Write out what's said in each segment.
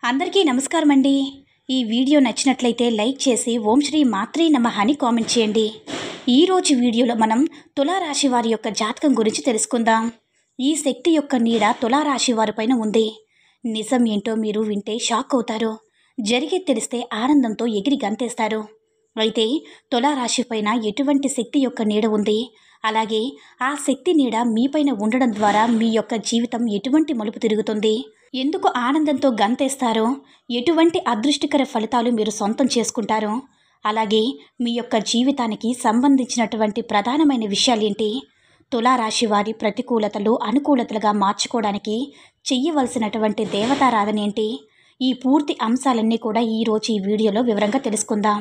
అందరికీ నమస్కారం అండి. ఈ వీడియో నచ్చినట్లయితే లైక్ చేసి ఓం శ్రీ మాత్రే నమః అని కామెంట్ చేయండి. ఈరోజు వీడియోలో మనం తులారాశి వారి యొక్క జాతకం గురించి తెలుసుకుందాం. ఈ శక్తి యొక్క నీడ తులారాశి వారిపైన ఉంది. నిజం ఏంటో మీరు వింటే షాక్ అవుతారు. జరిగేది తెలిస్తే ఆనందంతో ఎగిరి గంతేస్తారు. అయితే తులారాశి పైన ఎటువంటి శక్తి యొక్క నీడ ఉంది, అలాగే ఆ శక్తి నీడ మీపైన ఉండడం ద్వారా మీ యొక్క జీవితం ఎటువంటి మలుపు తిరుగుతుంది, ఎందుకు ఆనందంతో గంతేస్తారో, ఎటువంటి అదృష్టకర ఫలితాలు మీరు సొంతం చేసుకుంటారో, అలాగే మీ యొక్క జీవితానికి సంబంధించినటువంటి ప్రధానమైన విషయాలేంటి, తులారాశి వారి ప్రతికూలతలు అనుకూలతలుగా మార్చుకోవడానికి చెయ్యవలసినటువంటి దేవతారాధన ఏంటి, ఈ పూర్తి అంశాలన్నీ కూడా ఈరోజు ఈ వీడియోలో వివరంగా తెలుసుకుందాం.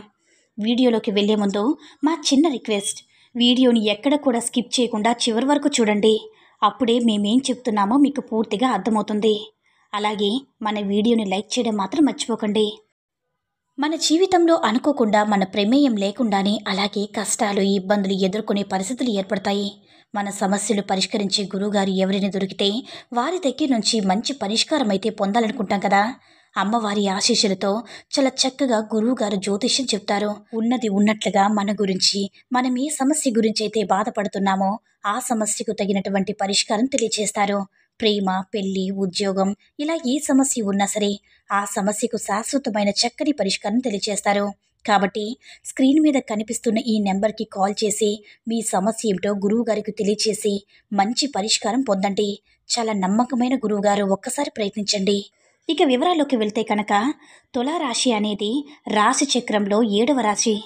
వీడియోలోకి వెళ్లే ముందు మా చిన్న రిక్వెస్ట్, వీడియోని ఎక్కడ కూడా స్కిప్ చేయకుండా చివరి వరకు చూడండి. అప్పుడే మేమేం చెప్తున్నామో మీకు పూర్తిగా అర్థమవుతుంది. అలాగే మన వీడియోని లైక్ చేయడం మాత్రం మర్చిపోకండి. మన జీవితంలో అనుకోకుండా మన ప్రమేయం లేకుండానే అలాగే కష్టాలు ఇబ్బందులు ఎదుర్కొనే పరిస్థితులు ఏర్పడతాయి. మన సమస్యలు పరిష్కరించే గురువుగారు ఎవరైనా దొరికితే వారి దగ్గర నుంచి మంచి పరిష్కారం అయితే పొందాలనుకుంటాం కదా. అమ్మవారి ఆశీస్సులతో చాలా చక్కగా గురువుగారు జ్యోతిష్యం చెప్తారు. ఉన్నది ఉన్నట్లుగా మన గురించి, మనం ఏ సమస్య గురించి అయితే బాధపడుతున్నామో ఆ సమస్యకు తగినటువంటి పరిష్కారం తెలియజేస్తారు. ప్రేమ, పెళ్లి, ఉద్యోగం, ఇలా ఏ సమస్య ఉన్నా సరే ఆ సమస్యకు శాశ్వతమైన చక్కని పరిష్కారం తెలియజేస్తారు. కాబట్టి స్క్రీన్ మీద కనిపిస్తున్న ఈ నెంబర్కి కాల్ చేసి మీ సమస్య ఏమిటో గురువుగారికి తెలియచేసి మంచి పరిష్కారం పొందండి. చాలా నమ్మకమైన గురువుగారు, ఒక్కసారి ప్రయత్నించండి. ఇక వివరాల్లోకి వెళ్తే కనుక, తులారాశి అనేది రాశి చక్రంలో 7వ రాశి.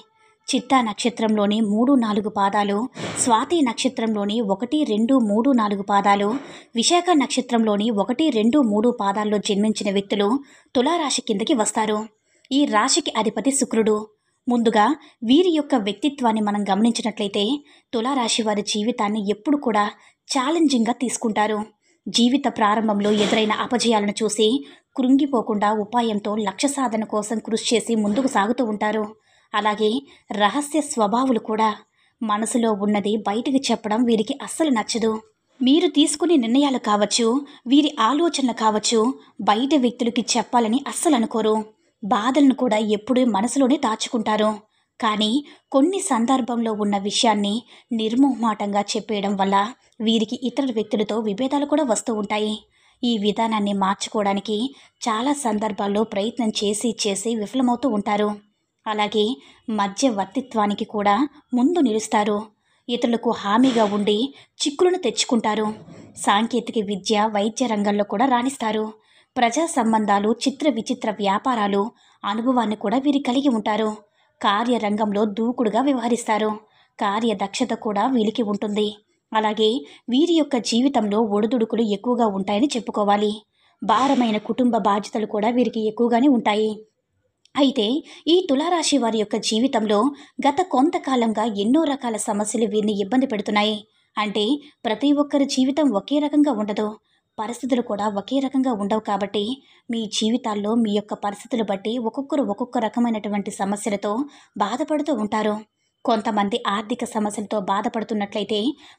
చిత్తా నక్షత్రంలోని 3-4 పాదాలు, స్వాతి నక్షత్రంలోని 1, 2, 3, 4 పాదాలు, విశాఖ నక్షత్రంలోని 1, 2, 3 పాదాల్లో జన్మించిన వ్యక్తులు తులారాశి కిందకి వస్తారు. ఈ రాశికి అధిపతి శుక్రుడు. ముందుగా వీరి యొక్క వ్యక్తిత్వాన్ని మనం గమనించినట్లయితే తులారాశి వారి జీవితాన్ని ఎప్పుడు కూడా ఛాలెంజింగ్గా తీసుకుంటారు. జీవిత ప్రారంభంలో ఎదురైన అపజయాలను చూసి కృంగిపోకుండా ఉపాయంతో లక్ష్య సాధన కోసం కృషి చేసి ముందుకు సాగుతూ ఉంటారు. అలాగే రహస్య స్వభావులు కూడా. మనసులో ఉన్నది బయటికి చెప్పడం వీరికి అస్సలు నచ్చదు. మీరు తీసుకునే నిర్ణయాలు కావచ్చు, వీరి ఆలోచనలు కావచ్చు, బయట వ్యక్తులకి చెప్పాలని అస్సలు అనుకోరు. బాధలను కూడా ఎప్పుడూ మనసులోనే దాచుకుంటారు. కానీ కొన్ని సందర్భంలో ఉన్న విషయాన్ని నిర్మోహమాటంగా చెప్పేయడం వల్ల వీరికి ఇతర వ్యక్తులతో విభేదాలు కూడా వస్తూ ఉంటాయి. ఈ విధానాన్ని మార్చుకోవడానికి చాలా సందర్భాల్లో ప్రయత్నం చేసి విఫలమవుతూ ఉంటారు. అలాగే మధ్యవర్తిత్వానికి కూడా ముందు నిలుస్తారు. ఇతరులకు హామీగా ఉండి చిక్కులను తెచ్చుకుంటారు. సాంకేతిక విద్య, వైద్య రంగంలో కూడా రాణిస్తారు. ప్రజా సంబంధాలు, చిత్ర విచిత్ర వ్యాపారాలు అనుభవాన్ని కూడా వీరు కలిగి ఉంటారు. కార్యరంగంలో దూకుడుగా వ్యవహరిస్తారు. కార్యదక్షత కూడా వీరికి ఉంటుంది. అలాగే వీరి యొక్క జీవితంలో ఒడిదుడుకులు ఎక్కువగా ఉంటాయని చెప్పుకోవాలి. భారమైన కుటుంబ బాధ్యతలు కూడా వీరికి ఎక్కువగానే ఉంటాయి. అయితే ఈ తులారాశి వారి యొక్క జీవితంలో గత కొంతకాలంగా ఎన్నో రకాల సమస్యలు వీరిని ఇబ్బంది పెడుతున్నాయి. అంటే ప్రతి ఒక్కరి జీవితం ఒకే రకంగా ఉండదు, పరిస్థితులు కూడా ఒకే రకంగా ఉండవు. కాబట్టి మీ జీవితాల్లో మీ యొక్క పరిస్థితులు బట్టి ఒక్కొక్కరు ఒక్కొక్క రకమైనటువంటి సమస్యలతో బాధపడుతూ ఉంటారు. కొంతమంది ఆర్థిక సమస్యలతో బాధపడుతున్నట్లయితే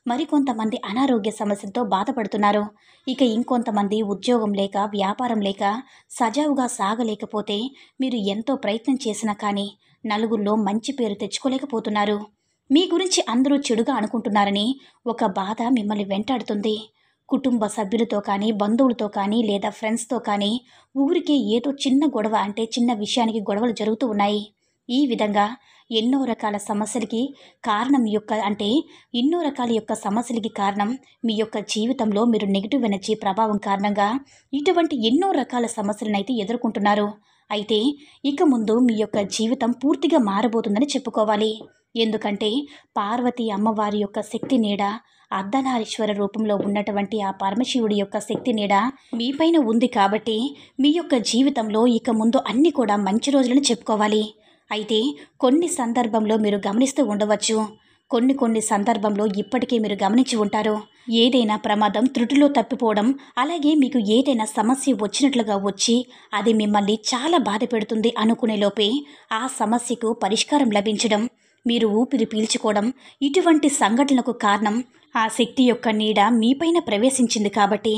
మరికొంతమంది అనారోగ్య సమస్యలతో బాధపడుతున్నారు. ఇక ఇంకొంతమంది ఉద్యోగం లేక, వ్యాపారం లేక సజావుగా సాగలేకపోతే మీరు ఎంతో ప్రయత్నం చేసినా కానీ నలుగురిలో మంచి పేరు తెచ్చుకోలేకపోతున్నారు. మీ గురించి అందరూ చెడుగా అనుకుంటున్నారని ఒక బాధ మిమ్మల్ని వెంటాడుతుంది. కుటుంబ సభ్యులతో కానీ, బంధువులతో కానీ, లేదా ఫ్రెండ్స్తో కానీ ఊరికే ఏదో చిన్న గొడవ, అంటే చిన్న విషయానికి గొడవలు జరుగుతూ ఉన్నాయి. ఈ విధంగా ఎన్నో రకాల సమస్యలకి కారణం ఎన్నో రకాల యొక్క సమస్యలకి కారణం మీ యొక్క జీవితంలో మీరు నెగిటివ్ ఎనర్జీ ప్రభావం కారణంగా ఇటువంటి ఎన్నో రకాల సమస్యలను అయితే ఎదుర్కొంటున్నారు. అయితే ఇక ముందు మీ యొక్క జీవితం పూర్తిగా మారబోతుందని చెప్పుకోవాలి. ఎందుకంటే పార్వతీ అమ్మవారి యొక్క శక్తి నీడ, అర్ధనారీశ్వర రూపంలో ఉన్నటువంటి ఆ పరమశివుడి యొక్క శక్తి నీడ మీపైన ఉంది. కాబట్టి మీ యొక్క జీవితంలో ఇక ముందు అన్నీ కూడా మంచి రోజులని చెప్పుకోవాలి. అయితే కొన్ని సందర్భంలో మీరు గమనిస్తూ ఉండవచ్చు, కొన్ని సందర్భంలో ఇప్పటికే మీరు గమనించి ఉంటారు. ఏదైనా ప్రమాదం త్రుటిలో తప్పిపోవడం, అలాగే మీకు ఏదైనా సమస్య వచ్చినట్లుగా వచ్చి అది మిమ్మల్ని చాలా బాధ పెడుతుంది అనుకునే లోపే ఆ సమస్యకు పరిష్కారం లభించడం, మీరు ఊపిరి పీల్చుకోవడం, ఇటువంటి సంఘటనలకు కారణం ఆ శక్తి యొక్క నీడ మీపైన ప్రవేశించింది కాబట్టి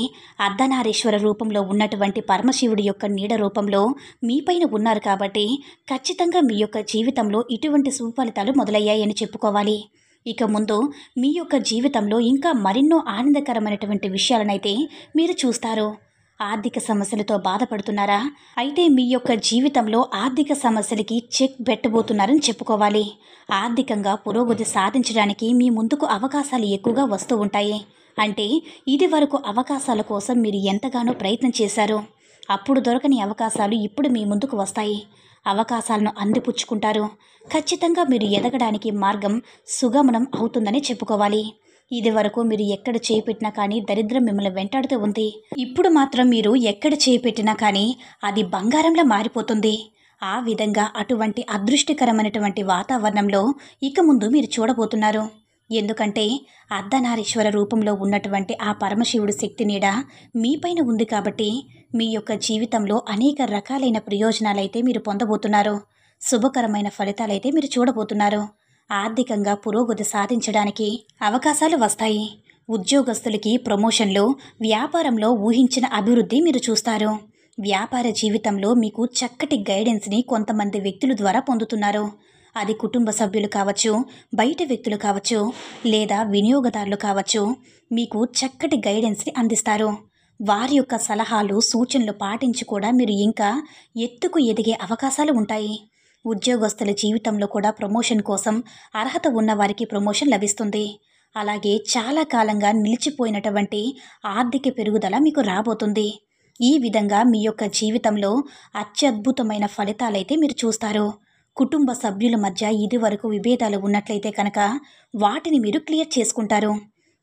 అర్ధనారీశ్వర రూపంలో ఉన్నటువంటి పరమశివుడి యొక్క నీడ రూపంలో మీపైన ఉన్నారు కాబట్టి ఖచ్చితంగా మీ యొక్క జీవితంలో ఇటువంటి శుభ ఫలితాలు మొదలయ్యాయని చెప్పుకోవాలి. ఇక ముందు మీ యొక్క జీవితంలో ఇంకా మరెన్నో ఆనందకరమైనటువంటి విషయాలనైతే మీరు చూస్తారు. ఆర్థిక సమస్యలతో బాధపడుతున్నారా? అయితే మీ యొక్క జీవితంలో ఆర్థిక సమస్యలకి చెక్ పెట్టబోతున్నారని చెప్పుకోవాలి. ఆర్థికంగా పురోగతి సాధించడానికి మీ ముందుకు అవకాశాలు ఎక్కువగా వస్తూ ఉంటాయి. అంటే ఇది వరకు అవకాశాల కోసం మీరు ఎంతగానో ప్రయత్నం చేశారు. అప్పుడు దొరకని అవకాశాలు ఇప్పుడు మీ ముందుకు వస్తాయి. అవకాశాలను అందిపుచ్చుకుంటారు. ఖచ్చితంగా మీరు ఎదగడానికి మార్గం సుగమనం అవుతుందని చెప్పుకోవాలి. ఇది వరకు మీరు ఎక్కడ చేపెట్టినా కానీ దరిద్రం మిమ్మల్ని వెంటాడుతూ ఉంది. ఇప్పుడు మాత్రం మీరు ఎక్కడ చేపెట్టినా కానీ అది బంగారంలా మారిపోతుంది. ఆ విధంగా అటువంటి అదృష్టకరమైనటువంటి వాతావరణంలో ఇక ముందు మీరు చూడబోతున్నారు. ఎందుకంటే అర్ధనారీశ్వర రూపంలో ఉన్నటువంటి ఆ పరమశివుడి శక్తి నీడ మీపైన ఉంది కాబట్టి మీ యొక్క జీవితంలో అనేక రకాలైన ప్రయోజనాలైతే మీరు పొందబోతున్నారు. శుభకరమైన ఫలితాలైతే మీరు చూడబోతున్నారు. ఆర్థికంగా పురోగతి సాధించడానికి అవకాశాలు వస్తాయి. ఉద్యోగస్తులకి ప్రమోషన్లు, వ్యాపారంలో ఊహించిన అభివృద్ధి మీరు చూస్తారు. వ్యాపార జీవితంలో మీకు చక్కటి గైడెన్స్ని కొంతమంది వ్యక్తుల ద్వారా పొందుతున్నారు. అది కుటుంబ సభ్యులు కావచ్చు, బయట వ్యక్తులు కావచ్చు, లేదా వినియోగదారులు కావచ్చు. మీకు చక్కటి గైడెన్స్ని అందిస్తారు. వారి యొక్క సలహాలు, సూచనలు పాటించి కూడా మీరు ఇంకా ఎత్తుకు ఎదిగే అవకాశాలు ఉంటాయి. ఉద్యోగస్తుల జీవితంలో కూడా ప్రమోషన్ కోసం అర్హత ఉన్న వారికి ప్రమోషన్ లభిస్తుంది. అలాగే చాలా కాలంగా నిలిచిపోయినటువంటి ఆర్థిక పెరుగుదల మీకు రాబోతుంది. ఈ విధంగా మీ యొక్క జీవితంలో అత్యద్భుతమైన ఫలితాలైతే మీరు చూస్తారు. కుటుంబ సభ్యుల మధ్య ఇది వరకు విభేదాలు ఉన్నట్లయితే కనుక వాటిని మీరు క్లియర్ చేసుకుంటారు.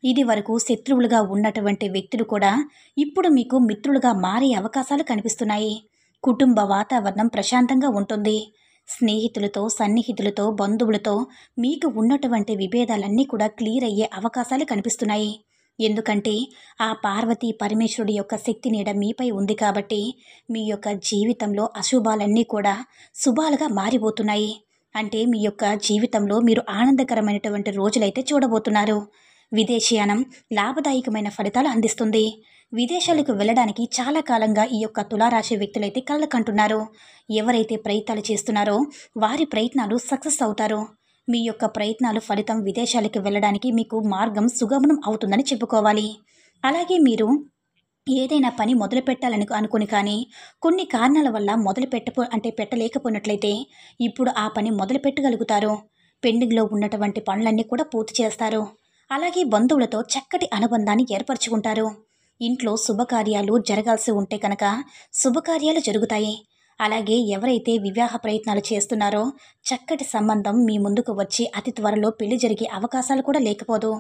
ఇది వరకు శత్రువులుగా ఉన్నటువంటి వ్యక్తులు కూడా ఇప్పుడు మీకు మిత్రులుగా మారే అవకాశాలు కనిపిస్తున్నాయి. కుటుంబ వాతావరణం ప్రశాంతంగా ఉంటుంది. స్నేహితులతో, సన్నిహితులతో, బంధువులతో మీకు ఉన్నటువంటి విభేదాలన్నీ కూడా క్లియర్ అయ్యే అవకాశాలు కనిపిస్తున్నాయి. ఎందుకంటే ఆ పార్వతీ పరమేశ్వరుడి యొక్క శక్తి నీడ మీపై ఉంది కాబట్టి మీ యొక్క జీవితంలో అశుభాలన్నీ కూడా శుభాలుగా మారిపోతున్నాయి. అంటే మీ యొక్క జీవితంలో మీరు ఆనందకరమైనటువంటి రోజులైతే చూడబోతున్నారు. విదేశీయానం లాభదాయకమైన ఫలితాలు అందిస్తుంది. విదేశాలకు వెళ్ళడానికి చాలా కాలంగా ఈ యొక్క తులారాశి వ్యక్తులైతే కళ్ళకంటున్నారు. ఎవరైతే ప్రయత్నాలు చేస్తున్నారో వారి ప్రయత్నాలు సక్సెస్ అవుతారు. మీ యొక్క ప్రయత్నాలు ఫలితం విదేశాలకు వెళ్ళడానికి మీకు మార్గం సుగమనం అవుతుందని చెప్పుకోవాలి. అలాగే మీరు ఏదైనా పని మొదలు పెట్టాలని అనుకుని కానీ కొన్ని కారణాల వల్ల పెట్టలేకపోయినట్లయితే ఇప్పుడు ఆ పని మొదలు పెట్టగలుగుతారు. పెండింగ్లో ఉన్నటువంటి పనులన్నీ కూడా పూర్తి చేస్తారు. అలాగే బంధువులతో చక్కటి అనుబంధాన్ని ఏర్పరచుకుంటారు. ఇంట్లో శుభకార్యాలు జరగాల్సి ఉంటే కనుక శుభకార్యాలు జరుగుతాయి. అలాగే ఎవరైతే వివాహ ప్రయత్నాలు చేస్తున్నారో చక్కటి సంబంధం మీ ముందుకు వచ్చి అతి త్వరలో పెళ్లి జరిగే అవకాశాలు కూడా లేకపోదు.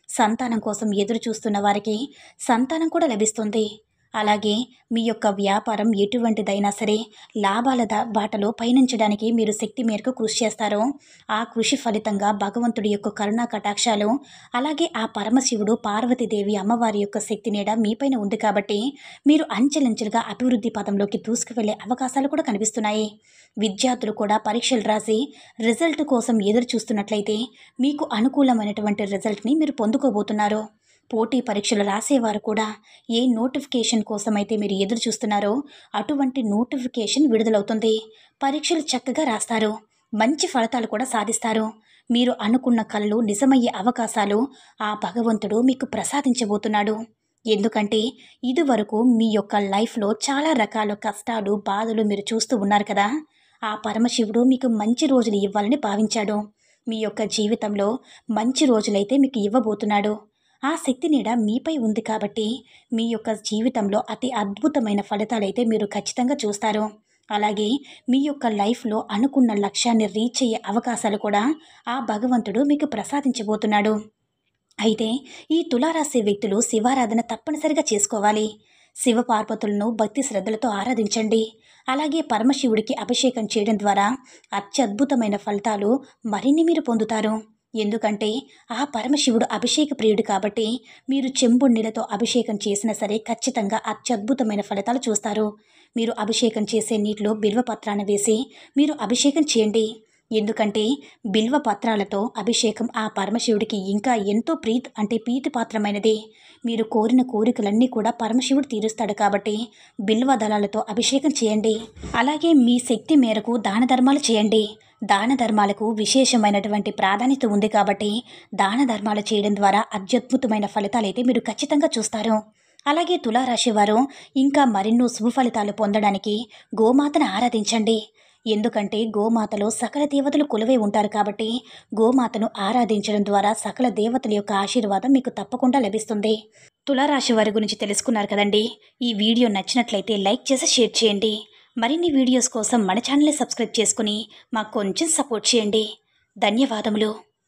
సంతానం కోసం ఎదురు చూస్తున్న వారికి సంతానం కూడా లభిస్తుంది. అలాగే మీ యొక్క వ్యాపారం ఎటువంటిదైనా సరే లాభాల బాటలో పయనించడానికి మీరు శక్తి మేరకు కృషి చేస్తారో ఆ కృషి ఫలితంగా భగవంతుడి యొక్క కరుణా కటాక్షాలు, అలాగే ఆ పరమశివుడు, పార్వతీదేవి అమ్మవారి యొక్క శక్తి నీడ మీపైన ఉంది కాబట్టి మీరు అంచెలంచెలుగా అభివృద్ధి పదంలోకి దూసుకువెళ్లే అవకాశాలు కూడా కనిపిస్తున్నాయి. విద్యార్థులు కూడా పరీక్షలు రాసి రిజల్ట్ కోసం ఎదురు చూస్తున్నట్లయితే మీకు అనుకూలమైనటువంటి రిజల్ట్ని మీరు పొందుకోబోతున్నారు. పోటీ పరీక్షలు రాసేవారు కూడా ఏ నోటిఫికేషన్ కోసమైతే మీరు ఎదురు చూస్తున్నారో అటువంటి నోటిఫికేషన్ విడుదలవుతుంది. పరీక్షలు చక్కగా రాస్తారు. మంచి ఫలితాలు కూడా సాధిస్తారు. మీరు అనుకున్న కలలు నిజమయ్యే అవకాశాలు ఆ భగవంతుడు మీకు ప్రసాదించబోతున్నాడు. ఎందుకంటే ఇదివరకు మీ యొక్క లైఫ్లో చాలా రకాల కష్టాలు, బాధలు మీరు చూస్తూ ఉన్నారు కదా. ఆ పరమశివుడు మీకు మంచి రోజులు ఇవ్వాలని భావించాడు. మీ యొక్క జీవితంలో మంచి రోజులైతే మీకు ఇవ్వబోతున్నాడు. ఆ శక్తి నీడ మీపై ఉంది కాబట్టి మీ యొక్క జీవితంలో అతి అద్భుతమైన ఫలితాలైతే మీరు ఖచ్చితంగా చూస్తారు. అలాగే మీ యొక్క లైఫ్లో అనుకున్న లక్ష్యాన్ని రీచ్ అయ్యే అవకాశాలు కూడా ఆ భగవంతుడు మీకు ప్రసాదించబోతున్నాడు. అయితే ఈ తులారాశి వ్యక్తులు శివారాధన తప్పనిసరిగా చేసుకోవాలి. శివపార్వతులను భక్తి శ్రద్ధలతో ఆరాధించండి. అలాగే పరమశివుడికి అభిషేకం చేయడం ద్వారా అత్యద్భుతమైన ఫలితాలు మరిన్ని మీరు పొందుతారు. ఎందుకంటే ఆ పరమశివుడు అభిషేక ప్రియుడు కాబట్టి మీరు చెంబుడు నీళ్ళతో అభిషేకం చేసినా సరే ఖచ్చితంగా అత్యద్భుతమైన ఫలితాలు చూస్తారు. మీరు అభిషేకం చేసే నీటిలో బిల్వపత్రాన్ని వేసి మీరు అభిషేకం చేయండి. ఎందుకంటే బిల్వ పత్రాలతో అభిషేకం ఆ పరమశివుడికి ఇంకా ఎంతో ప్రీతిపాత్రమైనది. మీరు కోరిన కోరికలన్నీ కూడా పరమశివుడు తీరుస్తాడు కాబట్టి బిల్వ దళాలతో అభిషేకం చేయండి. అలాగే మీ శక్తి మేరకు దాన ధర్మాలు చేయండి. దాన ధర్మాలకు విశేషమైనటువంటి ప్రాధాన్యత ఉంది కాబట్టి దాన ధర్మాలు చేయడం ద్వారా అత్యద్భుతమైన ఫలితాలైతే మీరు ఖచ్చితంగా చూస్తారు. అలాగే తులారాశి వారు ఇంకా మరెన్నో శుభ ఫలితాలు పొందడానికి గోమాతను ఆరాధించండి. ఎందుకంటే గోమాతలో సకల దేవతలు కొలువై ఉంటారు కాబట్టి గోమాతను ఆరాధించడం ద్వారా సకల దేవతల యొక్క ఆశీర్వాదం మీకు తప్పకుండా లభిస్తుంది. తులారాశి వారి గురించి తెలుసుకున్నారు కదండి. ఈ వీడియో నచ్చినట్లయితే లైక్ చేసి షేర్ చేయండి. మరిన్ని వీడియోస్ కోసం మన ఛానల్ని సబ్స్క్రైబ్ చేసుకుని మాకు కొంచెం సపోర్ట్ చేయండి. ధన్యవాదములు.